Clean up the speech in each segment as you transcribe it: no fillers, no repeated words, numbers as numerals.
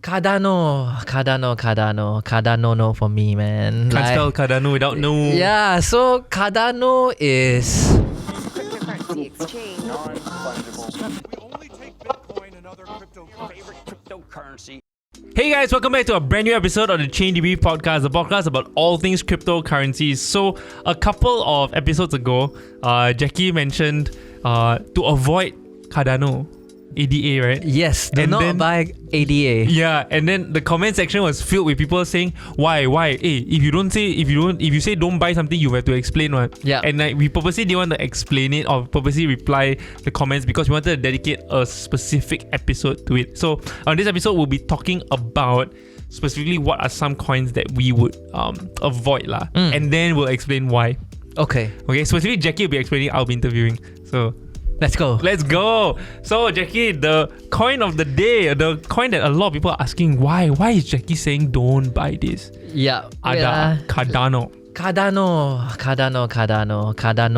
Cardano no for me, man. Can't spell Cardano without no. Yeah, so Cardano is... Cryptocurrency exchange non-fungible. We only take Bitcoin and other Cryptocurrency. Hey guys, welcome back to a brand new episode of the Debrief podcast, the podcast about all things cryptocurrencies. So, a couple of episodes ago, Jacky mentioned to avoid Cardano, ADA, right? Yes, do not buy ADA. Yeah, and then the comment section was filled with people saying, why? Hey, if you say don't buy something, you have to explain what. Yeah. And we purposely didn't want to explain it or purposely reply the comments because we wanted to dedicate a specific episode to it. So on this episode, we'll be talking about specifically what are some coins that we would avoid lah. And then we'll explain why. Okay, Specifically Jacky will be explaining, I'll be interviewing. So let's go. So Jacky, the coin of the day, the coin that a lot of people are asking, why is Jacky saying don't buy this? Yeah. Cardano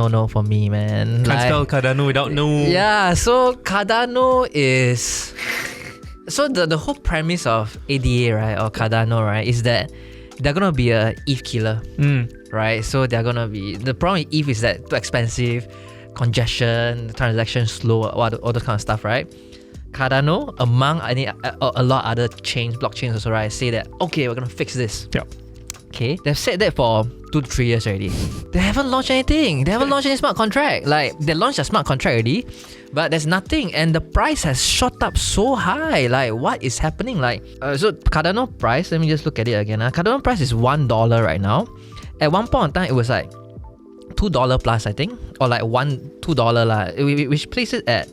No for me, man. Can't spell Cardano without no. Yeah, so Cardano is... So the whole premise of ADA, right, or Cardano, right, is that they're gonna be a ETH killer, right? So they're gonna be... The problem with ETH is that too expensive, congestion, transaction slow, all those kind of stuff, right? Cardano, among a lot of other blockchains also, right, say that, okay, we're gonna fix this. Yep. Okay, they've said that for 2 to 3 years already. They haven't launched anything. They haven't launched any smart contract. Like, they launched a smart contract already, but there's nothing, and the price has shot up so high. Like, what is happening? Like, so Cardano price, let me just look at it again. Cardano price is $1 right now. At one point in time, it was like $2 plus, I think, or like $2 lah, which places it at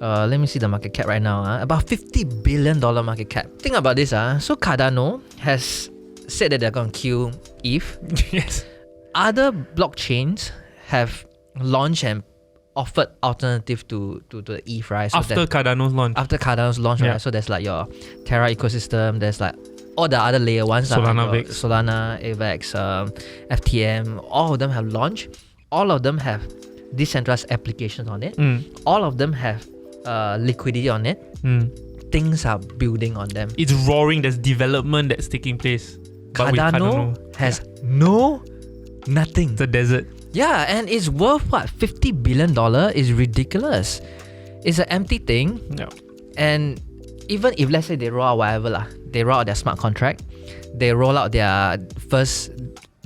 let me see the market cap right now, about $50 billion market cap. Think about this, so Cardano has said that they're going to kill ETH. Yes. Other blockchains have launched and offered alternative to the ETH, right? So After Cardano's launch, right? So there's like your Terra ecosystem, there's like all the other layer ones, Solana, like Vix. Solana, AVAX, FTM, all of them have launched. All of them have decentralized applications on it. All of them have liquidity on it. Things are building on them. It's roaring. There's development that's taking place. But with Cardano has nothing. It's a desert. Yeah, and it's worth what? $50 billion is ridiculous. It's an empty thing. Yeah. And even if, let's say, they roll out whatever lah, they roll out their smart contract, they roll out their first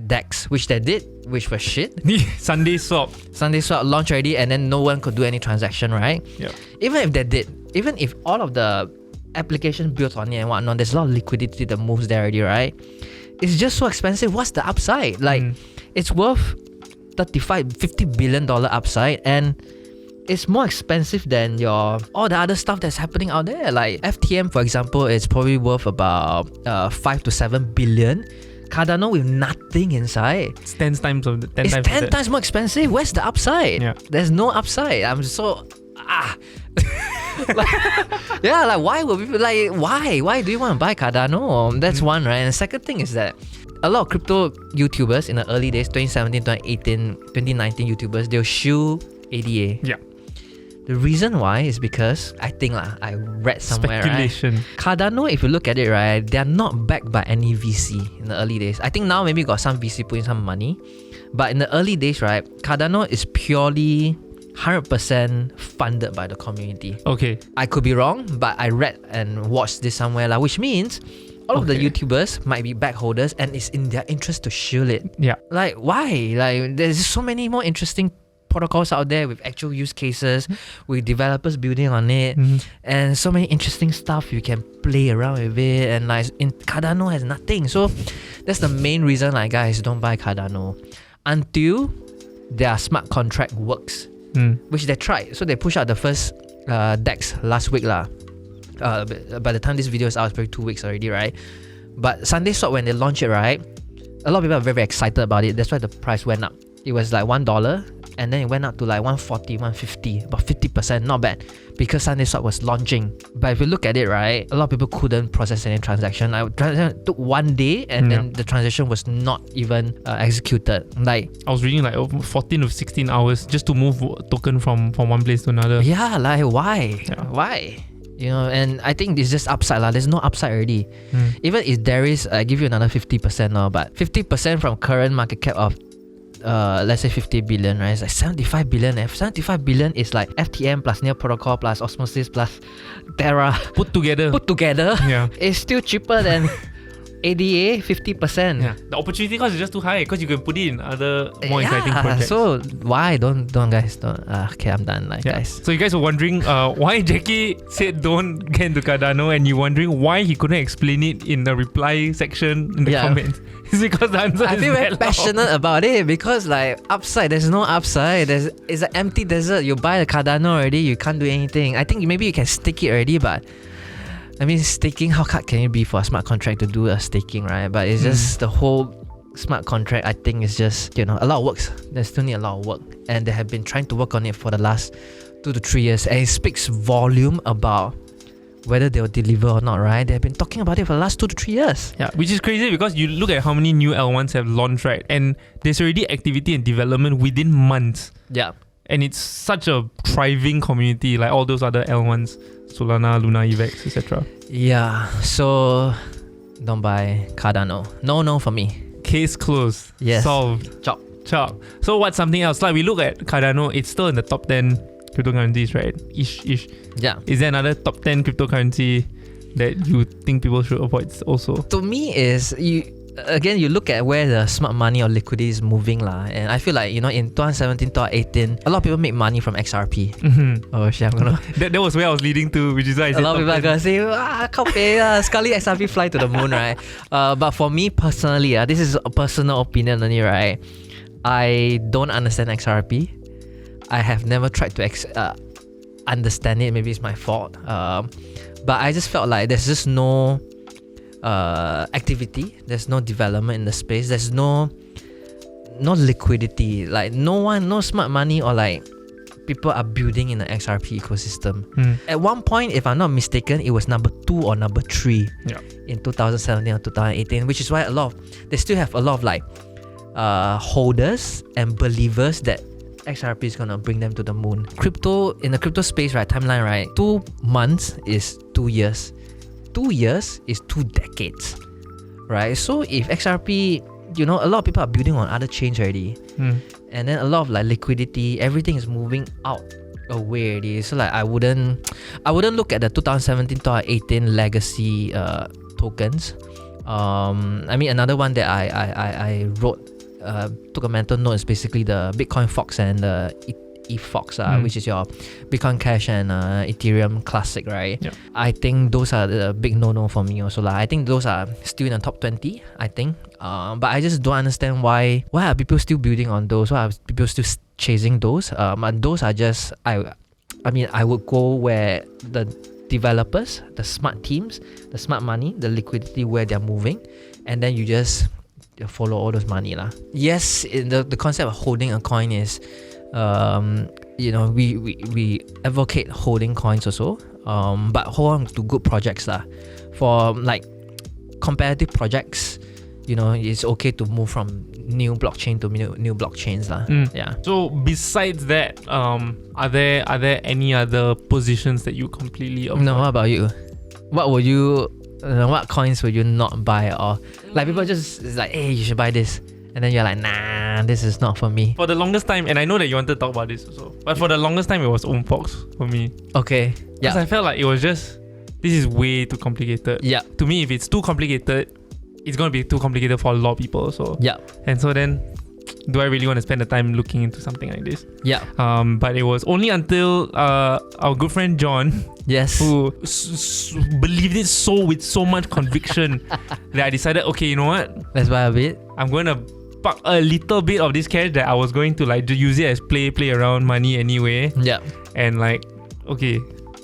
DEX, which they did, which was shit. Sunday swap launched already, and then no one could do any transaction, right? Yeah. Even if they did, even if all of the application built on it and whatnot, there's a lot of liquidity that moves there already, right? It's just so expensive. What's the upside? Like, it's worth $50 billion upside, and it's more expensive than all the other stuff that's happening out there. Like FTM, for example, is probably worth about 5 to 7 billion. Cardano with nothing inside. It's 10 times It's 10 times more expensive. Where's the upside? Yeah. There's no upside. I'm so why would people why do you want to buy Cardano? That's one, right? And the second thing is that a lot of crypto YouTubers in the early days, 2017, 2018, 2019 YouTubers, they'll shoe ADA. Yeah. The reason why is because I think I read somewhere, Speculation. right? Cardano, if you look at it, right, they're not backed by any VC in the early days. I think now maybe got some VC putting some money, but in the early days, right, Cardano is purely 100% funded by the community. Okay. I could be wrong, but I read and watched this somewhere, which means all of the YouTubers might be back holders, and it's in their interest to shield it. Yeah. Like, why? Like, there's so many more interesting protocols out there with actual use cases, with developers building on it, and so many interesting stuff you can play around with it, and like Cardano has nothing. So that's the main reason, like, guys, don't buy Cardano until their smart contract works, which they tried. So they pushed out the first DEX last week lah. By the time this video is out, it's probably 2 weeks already, right? But Sunday Swap, when they launched it, right, a lot of people are very, very excited about it. That's why the price went up. It was like $1, and then it went up to like 140, 150, about 50%, not bad, because Sunday Swap was launching. But if you look at it, right, a lot of people couldn't process any transaction. Transaction took 1 day, and then the transaction was not even executed. Like, I was reading like 14 to 16 hours just to move token from one place to another. Yeah, like, why? Yeah. Why? You know, and I think it's just upside lah. There's no upside already. Even if there is, I give you another 50% now, but 50% from current market cap of let's say 50 billion, right? It's like 75 billion. If 75 billion is like FTM plus Near Protocol plus Osmosis plus Terra Put together. Yeah. it's still cheaper than ADA 50%. Yeah. The opportunity cost is just too high because you can put it in other more exciting projects. So why don't guys don't? Okay, I'm done, guys. So you guys were wondering why Jacky said don't get into Cardano, and you're wondering why he couldn't explain it in the reply section in the comments. It's because the answer I is feel very that passionate about it because like upside, there's no upside. It's an empty desert. You buy the Cardano already, you can't do anything. I think maybe you can stake it already, but I mean, staking, how hard can it be for a smart contract to do a staking, right? But it's just the whole smart contract, I think, is just, a lot of work. They still need a lot of work. And they have been trying to work on it for the last 2 to 3 years. And it speaks volume about whether they'll deliver or not, right? They've been talking about it for the last 2 to 3 years. Yeah, which is crazy because you look at how many new L1s have launched, right? And there's already activity and development within months. Yeah. And it's such a thriving community, like all those other L1s, Solana, Luna, EVEX, etc. Yeah, so don't buy Cardano. No for me. Case closed. Yes. Solved. Chop. So what's something else? Like we look at Cardano, it's still in the top 10 cryptocurrencies, right? Ish. Yeah. Is there another top 10 cryptocurrency that you think people should avoid also? To me is you look at where the smart money or liquidity is moving lah, and I feel like in 2017, 2018, a lot of people make money from XRP. Oh shit, I'm gonna. that was where I was leading to, which is why I said a lot of people are gonna say, can't pay, Scully XRP fly to the moon, right? But for me personally, this is a personal opinion only, right? I don't understand XRP. I have never tried to understand it. Maybe it's my fault. But I just felt like there's just no activity, there's no development in the space, there's no liquidity, like no smart money or like people are building in the XRP ecosystem. At one point, if I'm not mistaken, it was number 2 or number 3 in 2017 or 2018, which is why they still have a lot of like holders and believers that XRP is gonna bring them to the moon. In the crypto space, right, timeline, right, 2 months is 2 years. 2 years is 2 decades, right? So if XRP, a lot of people are building on other chains already, and then a lot of like liquidity, everything is moving out away already. So like I wouldn't look at the 2017-2018 legacy tokens. I mean, another one that I wrote, took a mental note is basically the Bitcoin Fox and the eFox, which is your Bitcoin Cash and Ethereum Classic, right? Yeah. I think those are the big no for me also. I think those are still in the top 20, I think. But I just don't understand why are people still building on those? Why are people still chasing those? And those are just, I would go where the developers, the smart teams, the smart money, the liquidity, where they're moving, and then you just follow all those money lah. Yes, the concept of holding a coin is we advocate holding coins also, but hold on to good projects lah. For like competitive projects, it's okay to move from new blockchain to new blockchains lah. Yeah. So besides that, are there any other positions that you completely avoid? No, what about you? What would you what coins would you not buy? Or like people just is like, hey, you should buy this, and then you're like, nah, this is not for me. For the longest time, and I know that you wanted to talk about this also, but for the longest time it was Fox for me. Okay. Yeah. Because I felt like it was just, this is way too complicated. Yeah. To me, if it's too complicated, it's going to be too complicated for a lot of people. So yeah. And so then, do I really want to spend the time looking into something like this? Yeah. But it was only until our good friend John, yes, who believed it with so much conviction that I decided, okay, you know what? Let's buy a bit. I'm going to park a little bit of this cash that I was going to like use it as play around money anyway. Yeah. And like, okay,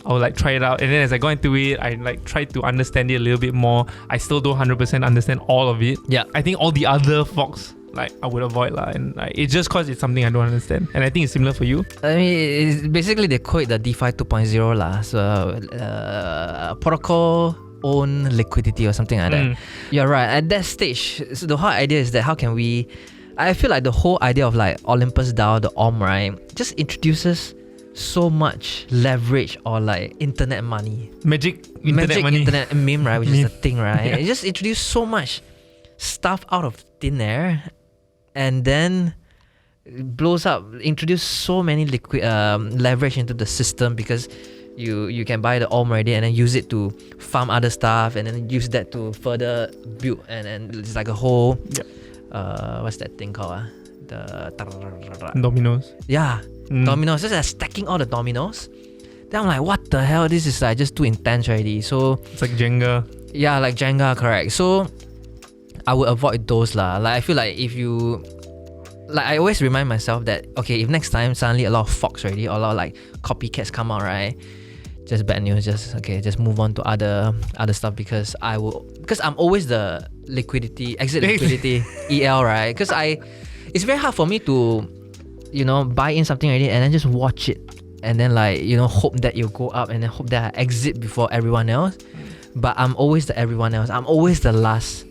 I'll like try it out, and then as I got into it, I like tried to understand it a little bit more. I still don't 100% understand all of it. Yeah. I think all the other Fox, like, I would avoid lah, and like, it's just cause it's something I don't understand, and I think it's similar for you. I mean, it's basically they call it the DeFi 2.0 lah. So protocol own liquidity or something like that. You're right. At that stage, so the whole idea is that how can we? I feel like the whole idea of like Olympus DAO, the OM, right, just introduces so much leverage or like internet money. Magic Internet meme, right? Which is Meme. a thing, right? Yeah. It just introduced so much stuff out of thin air, and then it blows up. Introduce so many liquid leverage into the system because you can buy the OM already and then use it to farm other stuff and then use that to further build and it's like a whole what's that thing called? Dominoes. Yeah, dominoes. Just like stacking all the dominoes. Then I'm like, what the hell? This is like just too intense already. So It's like Jenga. yeah, like Jenga, correct. So I would avoid those lah. Like I feel like if you like I always remind myself that okay, if next time suddenly a lot of forks already or a lot of like copycats come out, right? Just bad news, just move on to other stuff because I'm always the exit liquidity EL, right? Because it's very hard for me to, buy in something already and then just watch it and then like, hope that you'll go up and then hope that I exit before everyone else. But I'm always the everyone else. I'm always the last.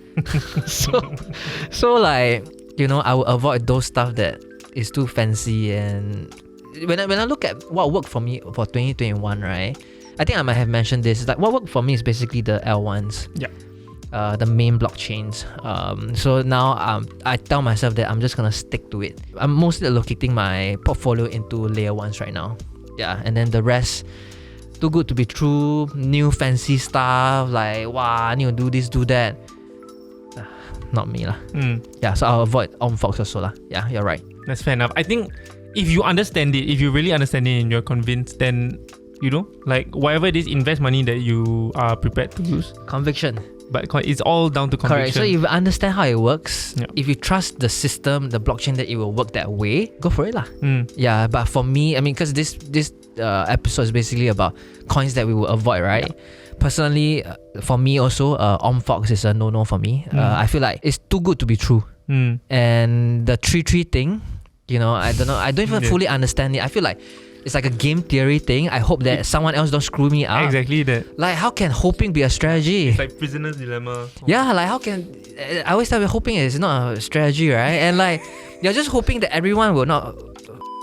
so like, I will avoid those stuff that is too fancy. And when I look at what worked for me for 2021, right? I think I might have mentioned this. Like what worked for me is basically the L1s. Yeah. The main blockchains. So now I tell myself that I'm just gonna stick to it. I'm mostly allocating my portfolio into layer 1s right now. Yeah, and then the rest, too good to be true, new fancy stuff, like wow, I need to do this, do that. Not me lah. Yeah, so I'll avoid Fox also lah. Yeah, you're right. That's fair enough. I think if you understand it, if you really understand it and you're convinced, then like whatever it is, invest money that you are prepared to lose. Conviction. But it's all down to conviction. Correct. So if you understand how it works, Yeah. if you trust the system, the blockchain that it will work that way, go for it lah. Mm. Yeah, but for me, I mean, because this episode is basically about coins that we will avoid, right? Yeah. Personally, for me also, Fox is a no-no for me. I feel like it's too good to be true. And the 3-3 thing, I don't know. I don't even fully understand it. I feel like it's like a game theory thing. I hope that someone else don't screw me up. Exactly that. Like, how can hoping be a strategy? It's like prisoner's dilemma. Yeah, like how can I always tell you hoping is not a strategy, right? And like you're just hoping that everyone will not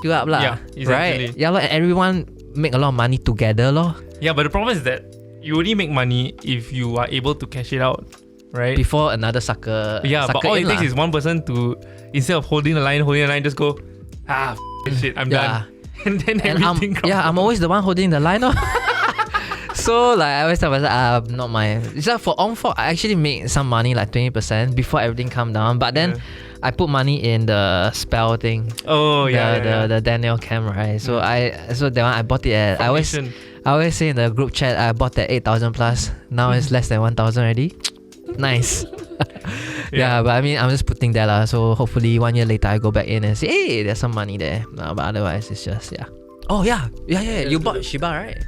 you up lah. Yeah, exactly. Right? Yeah, like everyone make a lot of money together lor. Yeah, but the problem is that you only make money if you are able to cash it out, right? Before another sucker. Yeah, but all it takes is one person to, instead of holding the line, just go, shit, I'm done. And then everything comes I'm always the one holding the line. So like I always tell myself, not my. It's like for OnFox, I actually make some money, like 20% before everything calmed down. But then I put money in the spell thing. Oh yeah, the Daniel Cam, right? So so that one I bought it at. I always say in the group chat I bought at 8,000 plus. Now it's less than 1,000 already. Nice. Yeah, but I mean I'm just putting that lah. So hopefully 1 year later I go back in and say, hey, there's some money there. No, but otherwise it's just Oh yeah. You bought Shiba, right?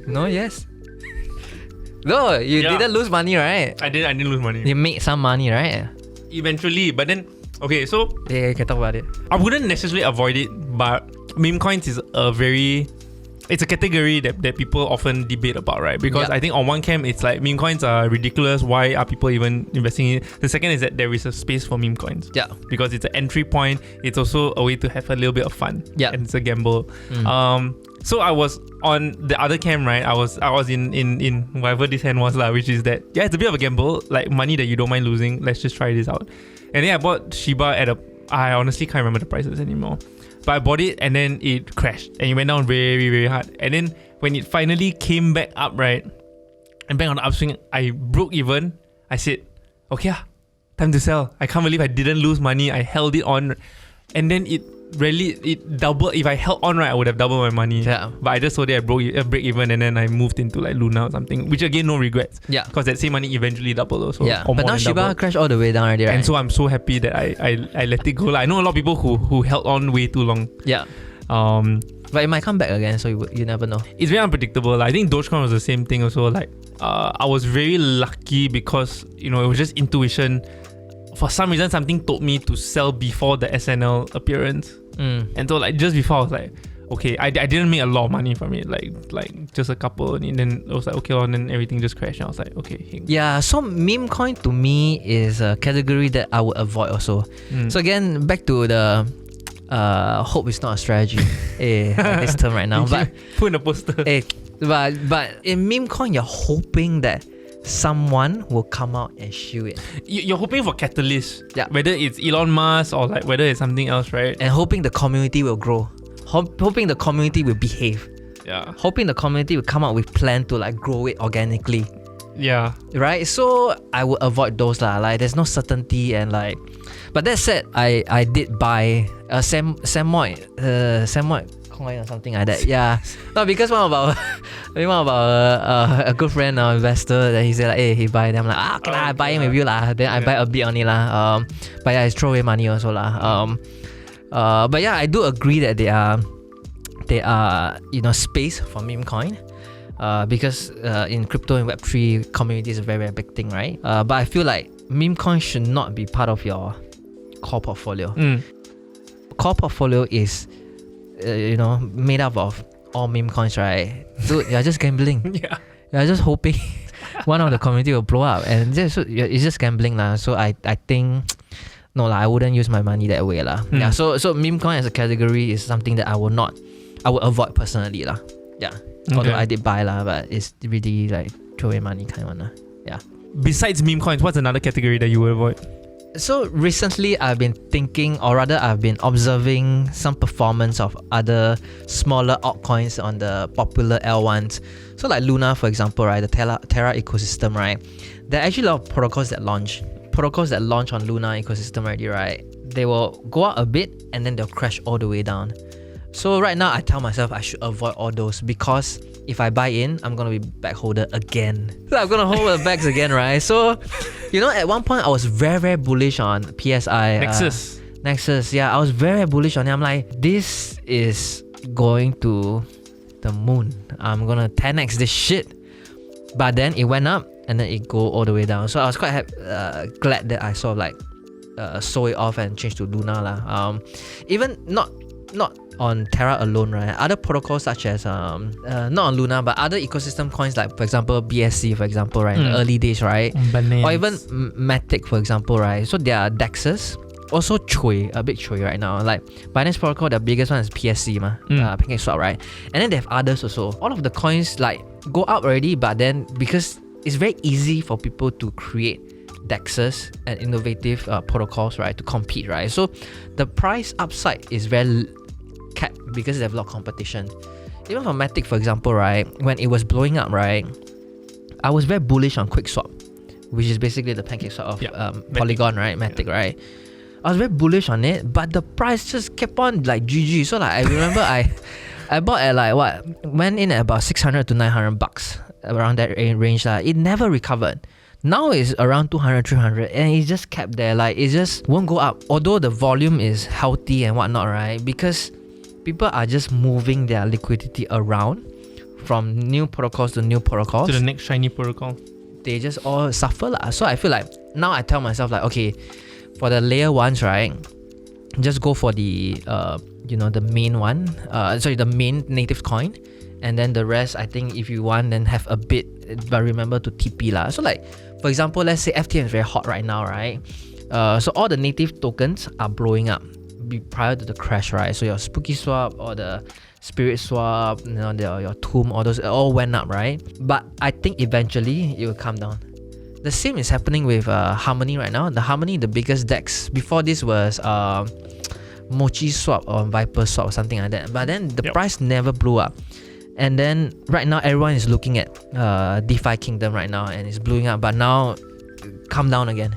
No, yes. No, you didn't lose money, right? I didn't lose money. You made some money, right? Eventually, but then okay, so Yeah, you can talk about it. I wouldn't necessarily avoid it, but meme coins is it's a category that people often debate about, right? Because I think on one camp it's like meme coins are ridiculous. Why are people even investing in it? The second is that there is a space for meme coins. Yeah. Because it's an entry point. It's also a way to have a little bit of fun. Yeah. And it's a gamble. So I was on the other camp, right? I was in whatever this hand was lah, which is that it's a bit of a gamble, like money that you don't mind losing. Let's just try this out. And then I bought Shiba I honestly can't remember the prices anymore. But I bought it and then it crashed and it went down very, very hard. And then when it finally came back up, right, and back on the upswing, I broke even. I said, okay, time to sell. I can't believe I didn't lose money. I held it on, and then it doubled. If I held on, right, I would have doubled my money. Yeah. But I just saw that I break even, and then I moved into like Luna or something, which again, no regrets. Yeah. Because that same money eventually doubled also. Yeah. But now Shiba crashed all the way down already, right? And so I'm so happy that I let it go. Like, I know a lot of people who held on way too long. Yeah. But it might come back again, so you never know. It's very unpredictable. I think Dogecoin was the same thing also. Like, I was very lucky because it was just intuition. For some reason, something told me to sell before the SNL appearance. And so like just before I was like, okay, I didn't make a lot of money from it, like just a couple, and then I was like, okay, and then everything just crashed and I was like, okay. Yeah, so meme coin to me is a category that I would avoid also. So again, back to the hope is not a strategy. This term right now. But put in a poster. but in meme coin, you're hoping that someone will come out and shoe it. You're hoping for catalyst. Yeah. Whether it's Elon Musk or like whether it's something else, right? And hoping the community will grow. Hoping the community will behave. Yeah. Hoping the community will come up with plan to like grow it organically. Yeah. Right? So I would avoid those lah. Like there's no certainty and like. But that said, I did buy a Samoid coin or something like that. Yeah. No, because one of our a good friend, investor, that he said like, hey, he buy them like okay lah, I buy it with you lah. Then I buy a bit only lah. But yeah, it's throw away money also lah. But yeah, I do agree that they are space for meme coin. Because in crypto and Web3 community is a very, very big thing, right? But I feel like meme coin should not be part of your core portfolio. Core portfolio is made up of all meme coins, right? Dude, you're just gambling. Yeah. You're just hoping one of the community will blow up, and it's just gambling lah. So I think no lah, I wouldn't use my money that way lah. Yeah. So meme coin as a category is something that I would avoid personally lah. Yeah. Okay. Although I did buy lah, but it's really like throw away money kind of one lah. Yeah. Besides meme coins, what's another category that you would avoid? So recently I've been thinking, or rather I've been observing some performance of other smaller altcoins on the popular L1s. So like Luna, for example, right, the Terra ecosystem, right? There are actually a lot of protocols that launch on Luna ecosystem already, right? They will go up a bit and then they'll crash all the way down. So right now I tell myself I should avoid all those, because if I buy in, I'm gonna be back holder again. So I'm gonna hold the bags again, right? So, at one point I was very, very bullish on PSI. Nexus, yeah, I was very bullish on it. I'm like, this is going to the moon. I'm gonna 10x this shit. But then it went up and then it go all the way down. So I was quite glad that I sort of like sold it off and changed to Luna lah. Even not on Terra alone, right? Other protocols such as not on Luna, but other ecosystem coins like, for example, BSC, for example, right? In the early days, right? Bananas. Or even Matic, for example, right? So there are DEXs. Also a bit Chui right now. Like Binance Protocol, the biggest one is PSC, PancakeSwap, right? And then they have others also. All of the coins like go up already, but then because it's very easy for people to create DEXs and innovative protocols, right, to compete, right? So the price upside is very capped because they have a lot of competition. Even for Matic, for example, right, when it was blowing up, right, I was very bullish on QuickSwap, which is basically the PancakeSwap of Polygon, right, Matic, right? I was very bullish on it, but the price just kept on like GG. So like I remember I bought at like went in at about $600 to $900 around that range lah. It never recovered. Now it's around 200, 300, and it just kept there. Like it just won't go up. Although the volume is healthy and whatnot, right? Because people are just moving their liquidity around from new protocols to new protocols to the next shiny protocol. They just all suffer lah. So I feel like now I tell myself like, okay, for the layer ones, right, just go for the the main one. The main native coin, and then the rest, I think if you want, then have a bit, but remember to TP lah. So like, for example, let's say FTM is very hot right now, right? So all the native tokens are blowing up prior to the crash, right? So your Spooky Swap or the Spirit Swap, your Tomb, all those all went up, right? But I think eventually it will come down. The same is happening with Harmony right now. The Harmony, the biggest DEX before this was Mochi Swap or Viper Swap or something like that. But then the price never blew up. And then right now everyone is looking at DeFi Kingdom right now and it's blowing up. But now come down again.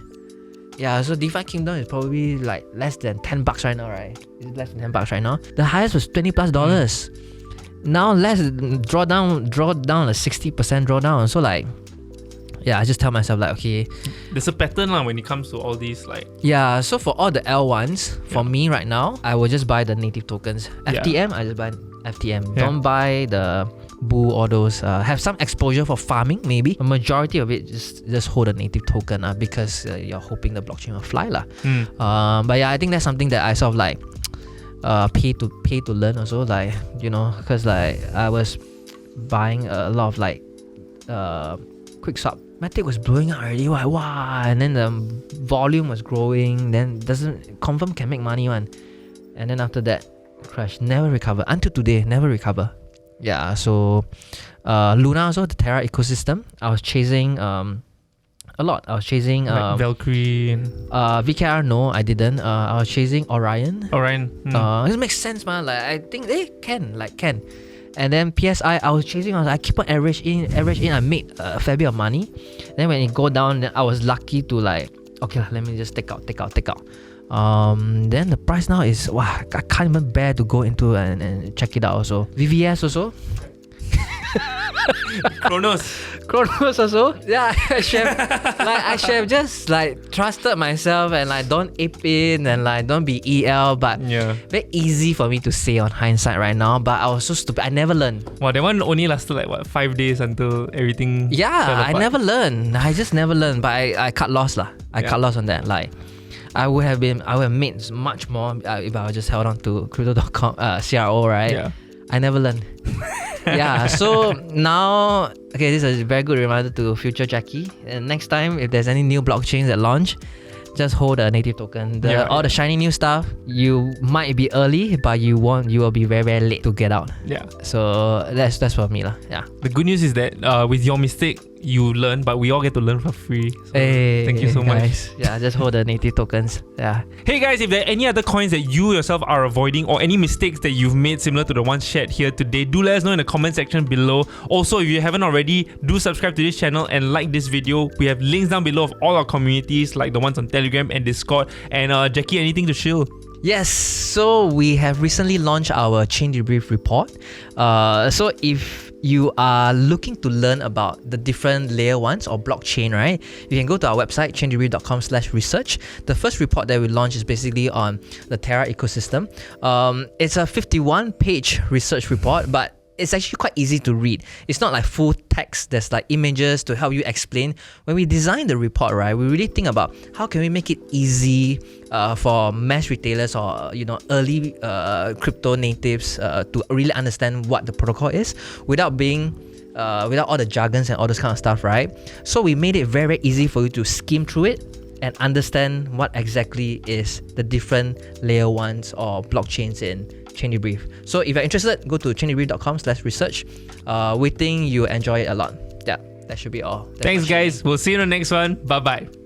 Yeah, so DeFi Kingdom is probably like less than $10 right now, right? It's less than $10 right now. The highest was $20+. Now let's draw down like 60% drawdown. So like, yeah, I just tell myself like, okay, there's a pattern when it comes to all these like. Yeah, so for all the L1s, for me right now, I will just buy the native tokens. FTM, I just buy FTM. Don't buy the Boo or those. Have some exposure for farming maybe. A majority of it just hold a native token because you're hoping the blockchain will fly lah. But yeah, I think that's something that I sort of like pay to learn also, like, because like I was buying a lot of like QuickSwap. Matic was blowing up already, wow, and then the volume was growing, then doesn't confirm can make money one. and then after that, crash. Never recover until today. Never recover. Yeah. So, Luna also, the Terra ecosystem. I was chasing a lot. I was chasing Like Valkyrie and VKR. No, I didn't. I was chasing Orion. Orion. It makes sense, man. Like I think they can. And then PSI, I was chasing. I keep on average in. I made a fair bit of money. Then when it go down, then I was lucky to like, okay, let me just take out. Then the price now is I can't even bear to go into and check it out. Also, VVS also. Chronos also. Yeah, I should have just like trusted myself and like don't ape in and like don't be EL. But very easy for me to say on hindsight right now. But I was so stupid. I never learned. Wow, that one only lasted like 5 days until everything. Yeah, fell I apart. never learned. I just never learned. But I cut loss lah. I cut loss on that. Like I would have made much more if I just held on to crypto.com CRO, right? Yeah. I never learned. Yeah, so now, okay, this is a very good reminder to future Jacky. And next time, if there's any new blockchains that launch, just hold a native token. All the shiny new stuff, you might be early, but you will be very, very late to get out. Yeah. So that's for me lah. Yeah. The good news is that with your mistake, you learn, but we all get to learn for free. So Hey, thank you so guys. much. Yeah, just hold the native tokens. Yeah. Hey guys, if there are any other coins that you yourself are avoiding or any mistakes that you've made similar to the ones shared here today, do let us know in the comment section below. Also, if you haven't already, do subscribe to this channel and like this video. We have links down below of all our communities, like the ones on Telegram and Discord. And Jacky, anything to shill? Yes, so we have recently launched our Chain Debrief report. So if you are looking to learn about the different layer ones or blockchain, right? You can go to our website, chaindebrief.com/research. The first report that we launched is basically on the Terra ecosystem. It's a 51-page research report, but it's actually quite easy to read. It's not like full text. There's like images to help you explain. When we designed the report, right, we really think about how can we make it easy for mass retailers or early crypto natives to really understand what the protocol is without all the jargons and all this kind of stuff, right? So we made it very, very easy for you to skim through it and understand what exactly is the different layer ones or blockchains in Chain Debrief. So if you're interested, go to chaindebrief.com/research. We think you'll enjoy it a lot. Yeah, that should be all. Thanks guys. We'll see you in the next one. Bye bye.